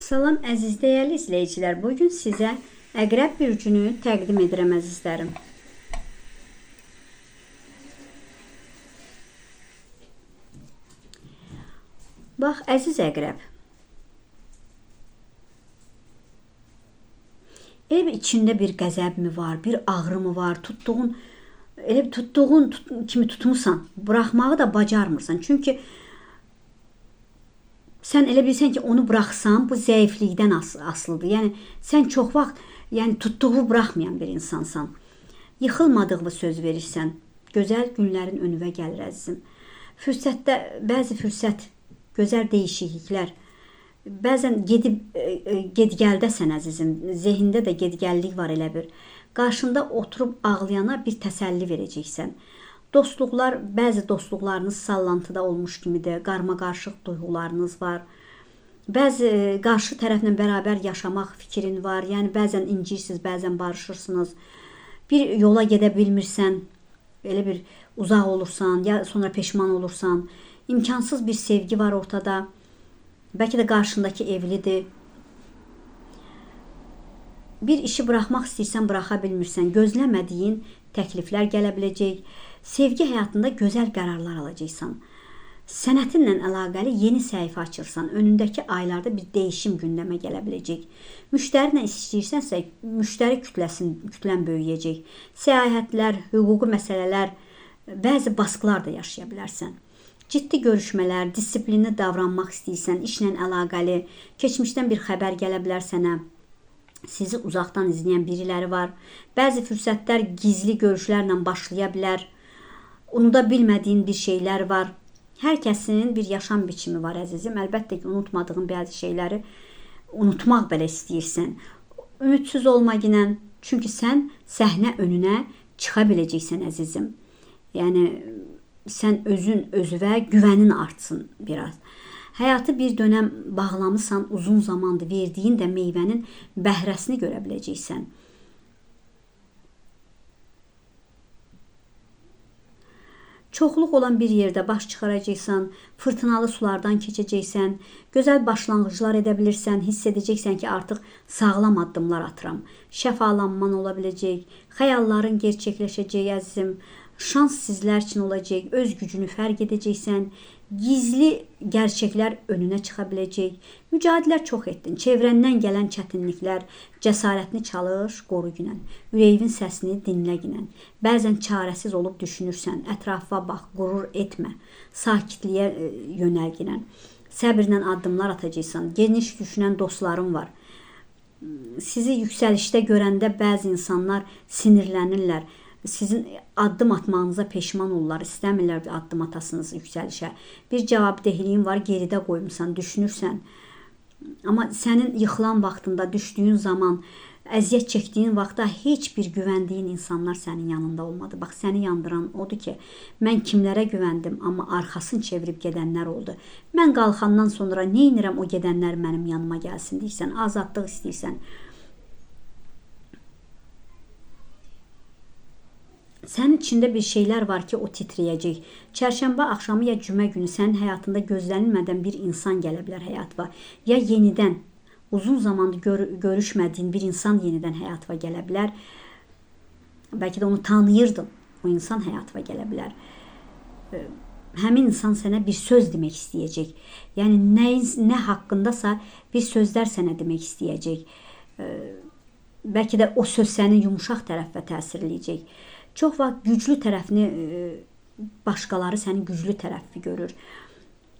Salam əziz dəyərli izləyicilər. Bugün sizə Əqrəb bürcünü təqdim edirəm əzizlərim. Bax əziz Əqrəb. Elə bir içində bir qəzəb mi var, bir ağrı mı var, tutduğun kimi tutmusan, buraxmağı da bacarmırsan. Çünki sən elə bilsən ki, onu buraxsan, bu zəiflikdən asılıdır. Yəni, sən çox vaxt tutduğu buraxmayan bir insansan. Yıxılmadığını söz verirsən. Gözəl günlərin önünə gəlir əzizim. Bəzi fürsət, gözəl dəyişikliklər. Bəzən gedgəldəsən əzizim. Zehində də gedgəllik var elə bir. Qarşında oturub ağlayana bir təsəlli verəcəksən. Dostluqlar, bəzi dostluqlarınız sallantıda olmuş kimidir, qarma-qarışıq duyğularınız var. Bəzi qarşı tərəflə bərabər yaşamaq fikrin var. Yəni, bəzən incirsiniz, bəzən barışırsınız. Bir yola gedə bilmirsən, elə bir uzaq olursan, ya sonra peşman olursan. İmkansız bir sevgi var ortada. Bəlkə də qarşındakı evlidir. Bir işi buraxmaq istəyirsən, buraxa bilmirsən. Gözləmədiyin təkliflər gələ biləcək. Sevgi həyatında gözəl qərarlar alacaqsan. Sənətinlə əlaqəli yeni səhifə açırsan. Önündəki aylarda bir dəyişim gündəmə gələ biləcək. Müştəri nə istəyirsənsə, müştəri kütlən böyüyəcək. Səyahətlər, hüquqi məsələlər, bəzi baskılar da yaşaya bilərsən. Ciddi görüşmələr, disiplinli davranmaq istəyirsən, işlə əlaqəli, keçmişdən bir xəbər gələ bilər sənə. Sizi uzaqdan izləyən biriləri var. Bəzi fürsətlər gizli görüşlərlə başlaya bilər. Unuda bilmədiyin bir şeylər var. Hər kəsin bir yaşam biçimi var əzizim. Əlbəttə ki, unutmadığın bəzi şeyləri unutmaq belə istəyirsən. Ümidsiz olma ginən. Çünki sən səhnə önünə çıxa biləcəksən əzizim. Yəni, sən özünə güvənin artsın biraz. Həyatı bir dönəm bağlamısan, uzun zamandır verdiyin də meyvənin bəhrəsini görə biləcəksən. Çoxluq olan bir yerdə baş çıxaracaqsan, fırtınalı sulardan keçəcəksən, gözəl başlanğıclar edə bilirsən, hiss edəcəksən ki, artıq sağlam addımlar atıram. Şəfalanman ola biləcək, xəyalların gerçəkləşəcək əzizim, şans sizlər üçün olacaq, öz gücünü fərq edəcəksən, gizli gerçəklər önünə çıxa biləcək. Mücadilələr çox etdin. Çevrəndən gələn çətinliklər, cəsarətini çalış, qoru ginən. Ürəyin səsini dinlə ginən. Bəzən çarəsiz olub düşünürsən. Ətrafa bax, qürur etmə. Sakitliyə yönəl ginən. Səbirlə addımlar atacaqsan. Geniş düşünən dostların var. Sizi yüksəlişdə görəndə bəzi insanlar sinirlənirlər. Sizin addım atmağınıza peşman olurlar, istəmirlər bir addım atasınız yüksəlişə. Bir cavabdehliyin var, geridə qoymusan, düşünürsən. Amma sənin yıxılan vaxtında, düşdüyün zaman, əziyyət çəkdiyin vaxtda heç bir güvəndiyin insanlar sənin yanında olmadı. Bax, səni yandıran odur ki, mən kimlərə güvəndim, amma arxasını çevirib gedənlər oldu. Mən qalxandan sonra neynirəm o gedənlər mənim yanıma gəlsin deyirsən, azadlıq istəyirsən. Sənin içində bir şeylər var ki, o titrəyəcək. Çərşənbə axşamı ya cümə günü sənin həyatında gözlənilmədən bir insan gələ bilər həyatıma. Ya yenidən, uzun zamandır görüşmədiyin bir insan yenidən həyatıma gələ bilər. Bəlkə də onu tanıyırdın, o insan həyatıma gələ bilər. Həmin insan sənə bir söz demək istəyəcək. Yəni, nə haqqındasa bir sözlər sənə demək istəyəcək. Bəlkə də o söz sənin yumuşaq tərəfə təsir eləyəcək. Çox vaxt güclü tərəfini, başqaları sənin güclü tərəfi görür.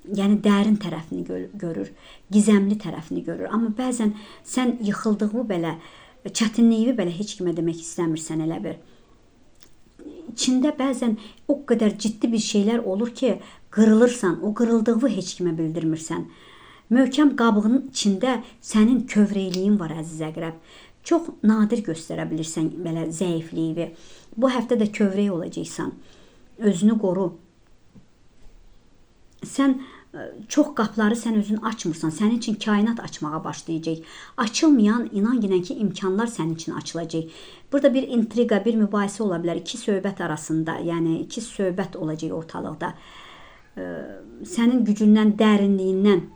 Yəni, dərin tərəfini görür, gizəmli tərəfini görür. Amma bəzən sən yıxıldığını belə, çətinliyi belə heç kimə demək istəmirsən elə bir. İçində bəzən o qədər ciddi bir şeylər olur ki, qırılırsan, o qırıldığını heç kimə bildirmirsən. Möhkəm qabığının içində sənin kövrəkliyin var əziz Əqrəb. Çox nadir göstərə bilirsən belə zəifliyi. Bu həftə də kövrək olacaqsan. Özünü qoru. Sən çox qapıları sən özün açmırsan. Sənin üçün kainat açmağa başlayacaq. Açılmayan, inan ginən ki, imkanlar sənin üçün açılacaq. Burada bir intriqa, bir mübahisə ola bilər. İki söhbət arasında, yəni iki söhbət olacaq ortalıqda. Sənin gücündən, dərinliyindən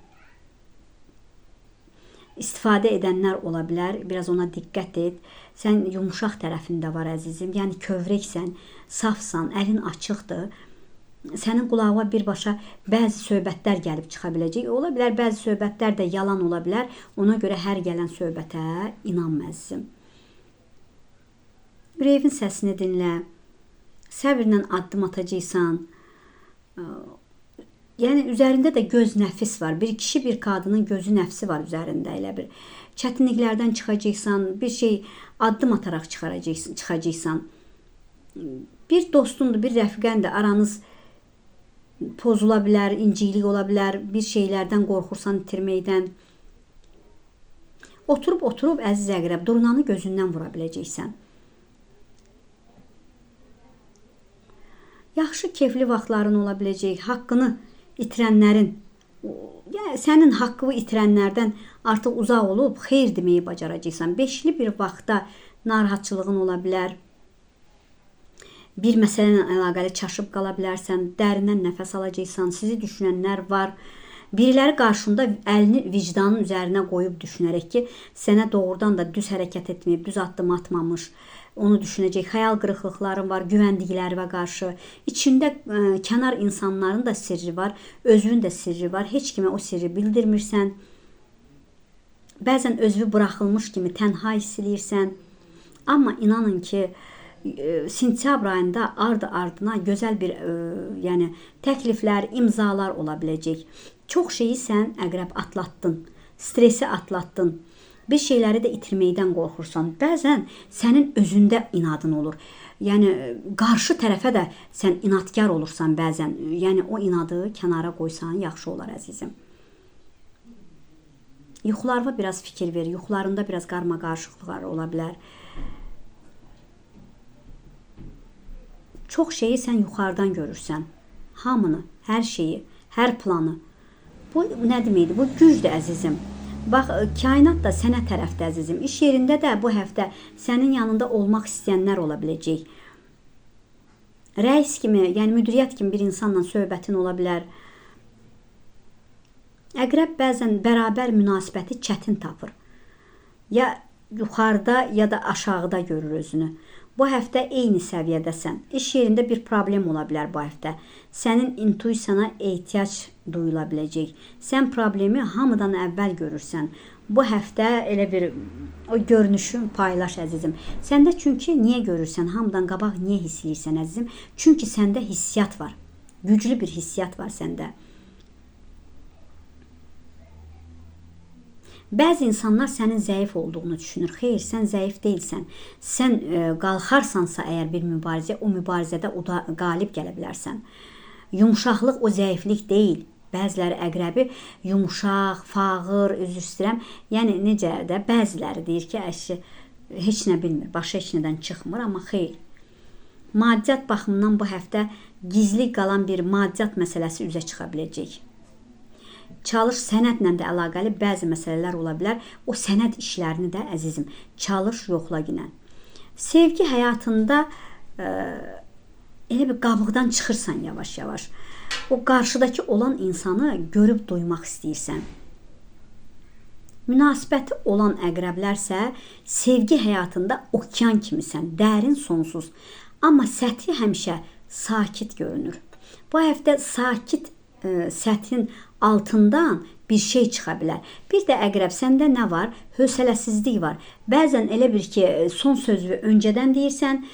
istifadə edənlər ola bilər. Biraz ona diqqət et. Sən yumşaq tərəfində var əzizim. Yəni kövrəksən, safsan, əlin açıqdır. Sənin qulağına birbaşa bəzi söhbətlər gəlib çıxa biləcək. Ola bilər bəzi söhbətlər də yalan ola bilər. Ona görə hər gələn söhbətə inanma əzizim. Ürəyin səsini dinlə. Səbirlə addım atacaqsan. Yəni üzərində də göz nəfis var. Bir kişi, bir qadının gözü nəfsi var üzərində elə bir. Çətinliklərdən çıxacaqsan, bir şey addım ataraq çıxacaqsan. Bir dostundur, bir rəfiqəndir, aranız pozula bilər, inciklik ola bilər, bir şeylərdən qorxursan itirməkdən. Oturub əziz əqrəb, durnanı gözündən vura biləcəksən. Yaxşı, keyfli vaxtların ola biləcək, haqqını itirənlərin, yəni sənin haqqını itirənlərdən artıq uzaq olub xeyir deməyi bacaracaqsan. Beşli bir vaxtda narahatçılığın ola bilər. Bir məsələ ilə əlaqəli çaşıb qala bilərsən, dərindən nəfəs alacaqsan, sizi düşünənlər var. Biriləri qarşında əlini vicdanın üzərinə qoyub düşünərək ki, sənə doğrudan da düz hərəkət etməyib, düz addım atmamış, onu düşünəcək. Xəyal qırıqlıqların var, güvəndiklərinə qarşı. İçində kənar insanların da sirri var, özünün də sirri var. Heç kimə o sirri bildirmirsən. Bəzən özünü buraxılmış kimi tənha hiss edirsən. Amma inanın ki, sentyabr ayında ardı-ardına gözəl bir yəni təkliflər, imzalar ola biləcək. Çox şeyi sən əqrəb atlatdın, stresi atlatdın. Bir şeyləri də itirməkdən qorxursan. Bəzən sənin özündə inadın olur. Yəni qarşı tərəfə də sən inadkar olursan bəzən. Yəni o inadı kənara qoysan yaxşı olar əzizim. Yuxularına biraz fikir ver. Yuxularında biraz qarma-qarışıqlıqlar ola bilər. Çox şeyi sən yuxarıdan görürsən. Hamını, hər şeyi, hər planı. Bu nə deməkdir? Bu gücdür əzizim. Bax, kainat da sənə tərəfdə əzizim. İş yerində də bu həftə sənin yanında olmaq istəyənlər ola biləcək. Rəis kimi, yəni müdiriyyət kimi bir insanla söhbətin ola bilər. Əqrəb bəzən bərabər münasibəti çətin tapır. Ya yuxarıda, ya da aşağıda görür özünü. Bu həftə eyni səviyyədəsən. İş yerində bir problem ola bilər bu həftə. Sənin intuisiyana ehtiyac duyula biləcək. Sən problemi hamıdan əvvəl görürsən. Bu həftə elə bir o görünüşün paylaş əzizim. Səndə çünki niyə görürsən? Hamıdan qabaq niyə hiss edirsən əzizim? Çünki səndə hissiyat var. Güclü bir hissiyat var səndə. Bəzi insanlar sənin zəif olduğunu düşünür. Xeyr, sən zəif deyilsən. Sən qalxarsansa əgər bir mübarizə, o mübarizədə qalib gələ bilərsən. Yumşaqlıq o zəiflik deyil. Bəziləri əqrəbi yumşaq, fağır, üzr istəyirəm. Yəni necə də bəziləri deyir ki, əşi heç nə bilmir, başı heç nədən çıxmır, amma xeyr. Maddiyyat baxımından bu həftə gizli qalan bir maddiyyat məsələsi üzə çıxa biləcək. Çalış, sənədlə də əlaqəli bəzi məsələlər ola bilər. O sənəd işlərini də əzizim, çalış, yoxla ginən. Sevgi həyatında elə bir qabıqdan çıxırsan yavaş-yavaş. O qarşıdakı olan insanı görüb duymaq istəyirsən. Münasibəti olan əqrəblərsə sevgi həyatında okean kimisən, dərin, sonsuz. Amma səthi həmişə sakit görünür. Bu həftə sakit səthin altından bir şey çıxa bilər. Bir də əqrəb, səndə nə var? Hövsələsizlik var. Bəzən elə bir ki, son sözü öncədən deyirsən,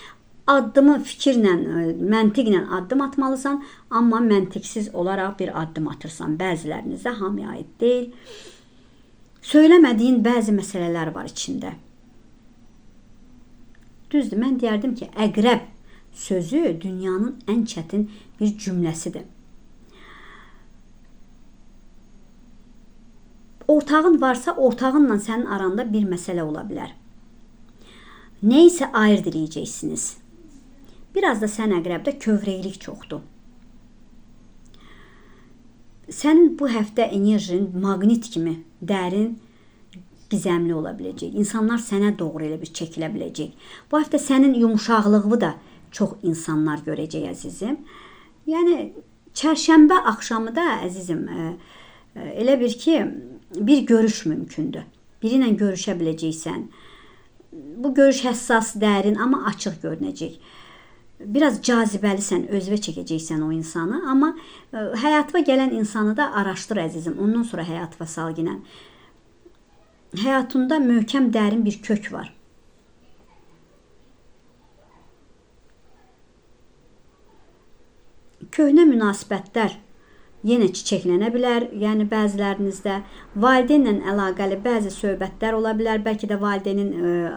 addımı fikirlə, məntiqlə addım atmalısan, amma məntiqsiz olaraq bir addım atırsan. Bəzilərinizdə hamıya aid deyil. Söyləmədiyin bəzi məsələlər var içində. Düzdür, mən deyərdim ki, əqrəb sözü dünyanın ən çətin bir cümləsidir. Ortağın varsa, ortağınla sənin aranda bir məsələ ola bilər. Neysə ayırt edəcəksiniz. Biraz da sən əqrəbdə kövrəklik çoxdur. Sənin bu həftə enerjin maqnit kimi dərin, gizəmli ola biləcək. İnsanlar sənə doğru elə bir çəkilə biləcək. Bu həftə sənin yumşaqlığı da çox insanlar görəcək əzizim. Yəni, çərşənbə axşamı da əzizim, elə bir ki, bir görüş mümkündür. biri ilə görüşə biləcəksən. Bu görüş həssas, dərin, amma açıq görünəcək. Biraz cazibəlisən, özvə çəkəcəksən o insanı, amma həyatıma gələn insanı da araşdır əzizim. Ondan sonra həyatıma sal ginən. Həyatında möhkəm, dərin bir kök var. Köhnə münasibətlər yenə çiçəklənə bilər. Yəni bəzilərinizdə valideynlə əlaqəli bəzi söhbətlər ola bilər. Bəlkə də valideynin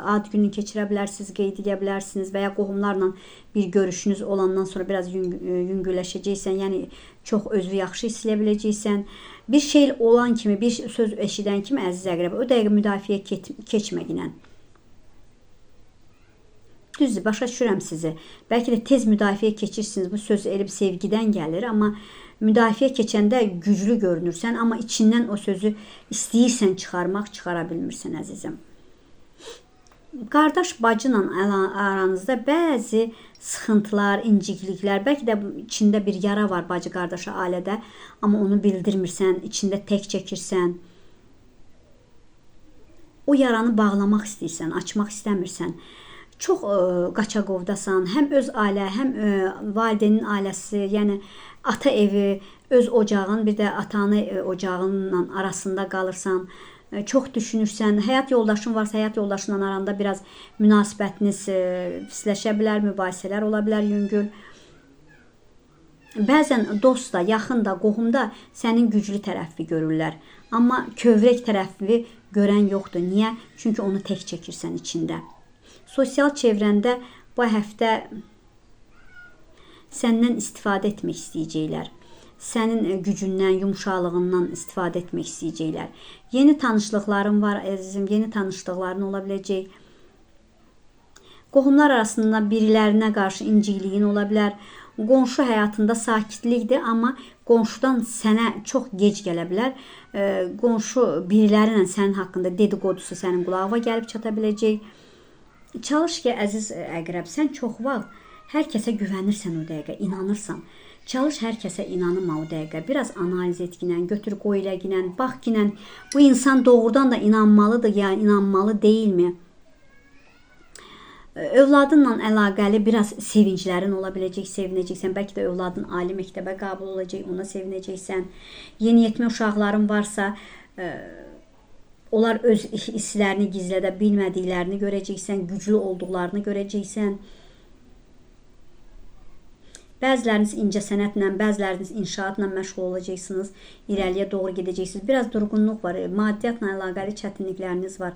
ad gününü keçirə bilərsiniz, qeyd edə bilərsiniz və ya qohumlarla bir görüşünüz olandan sonra biraz yüngülləşəcəksən. Yəni çox özünü yaxşı hiss edə biləcəksən. Bir şey olan kimi, bir söz eşidən kimi əziz əqrəb, o dəqiqə müdafiə keçməginən. Düzdür, başa düşürəm sizi. Bəlkə də tez müdafiə keçirsiniz. Bu söz elib sevgidən gəlir, amma müdafiə keçəndə güclü görünürsən, amma içindən o sözü istəyirsən çıxarmaq, çıxara bilmirsən əzizim. Qardaş bacıyla aranızda bəzi sıxıntılar, incikliklər, bəlkə də içində bir yara var bacı qardaşa ailədə, amma onu bildirmirsən, içində tək çəkirsən. O yaranı bağlamaq istəyirsən, açmaq istəmirsən. Çox qaçaqovdasan, həm öz ailə, həm valideynin ailəsi, yəni ata evi, öz ocağın, bir də atanı ocağınla arasında qalırsan, çox düşünürsən, həyat yoldaşın varsa, həyat yoldaşınla aranda biraz münasibətiniz pisləşə bilər, mübahisələr ola bilər yüngül. Bəzən dost da, yaxın da, qohumda sənin güclü tərəfi görürlər, amma kövrək tərəfi görən yoxdur. Niyə? Çünki onu tək çəkirsən içində. Sosial çevrəndə bu həftə səndən istifadə etmək istəyəcəklər. Sənin gücündən, yumşalığından istifadə etmək istəyəcəklər. Yeni tanışlıqların var əzizim, yeni tanışlıqların ola biləcək. Qohumlar arasında birilərinə qarşı incikliyin ola bilər. Qonşu həyatında sakitlikdir, amma qonşudan sənə çox gec gələ bilər. Qonşu birilərlə sənin haqqında dedikodusu sənin qulağına gəlib çata biləcək. Çalış ki, əziz əqrəb, sən çox vaxt hər kəsə güvənirsən o dəqiqə, inanırsan. Çalış hər kəsə inanma o dəqiqə. Biraz analiz et ginən, götür qoy elə ginən, bax ginən. Bu insan doğrudan da inanmalıdır ya, inanmalı deyilmi? Övladınla əlaqəli biraz sevinclərin ola biləcək, sevinəcəksən. Bəlkə də övladın ali məktəbə qəbul olacaq, ona sevinəcəksən. Yeniyetmə uşaqların varsa, onlar öz hisslərini gizlədə bilmədiklərini görəcəksən, güclü olduqlarını görəcəksən. Bəziləriniz incəsənətlə, bəziləriniz inşaatla məşğul olacaqsınız, irəliyə doğru gedəcəksiniz. Biraz durğunluq var, maddiyyatla əlaqəli çətinlikləriniz var.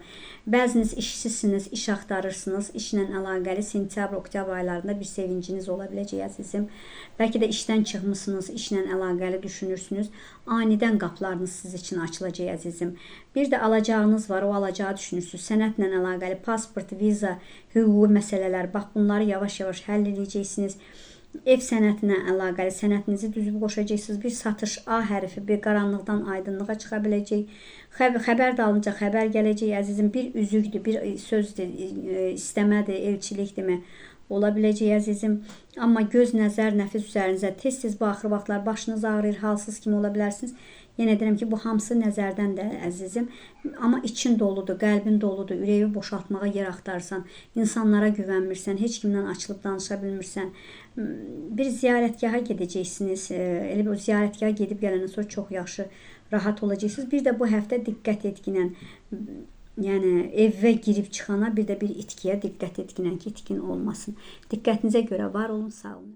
Bəziniz işsizsiniz, iş axtarırsınız, işlə əlaqəli sentyabr, oktyabr aylarında bir sevinciniz ola biləcək əzizim. Bəlkə də işdən çıxmısınız, işlə əlaqəli düşünürsünüz. Anidən qapılarınız siz üçün açılacaq əzizim. Bir də alacağınız var, o alacağı düşünürsünüz. Sənətlə əlaqəli pasport, viza, hüquqi məsələlər, bax bunları yavaş-yavaş həll edəcəksiniz. Ev sənətinə əlaqəli sənətinizi düzüb qoşacaqsınız. Bir satış A hərfi, bir qaranlıqdan aydınlığa çıxa biləcək. Xəbər dalınca xəbər gələcək əzizim. Bir üzükdür, bir sözdür, istəmədir, elçilikdirmi? Ola biləcək əzizim. Amma göz nəzər, nəfis üzərinizə tez-tez bu axır vaxtlar başınız ağrıyır, halsız kimi ola bilərsiniz. Yenə deyirəm ki, bu hamısı nəzərdən də əzizim. Amma için doludur, qəlbin doludur, ürəyi boşaltmağa yer axtarsan, insanlara güvənmirsən, heç kimdən açılıb danışa bilmirsən. Bir ziyarətgaha gedəcəksiniz. Elə bir ziyarətgaha gedib gələndən sonra çox yaxşı, rahat olacaqsınız. Bir də bu həftə diqqət etginən, yəni evə girib çıxana bir də bir itkiyə diqqət etginən ki, itkin olmasın. Diqqətinizə görə var olun, sağ olun.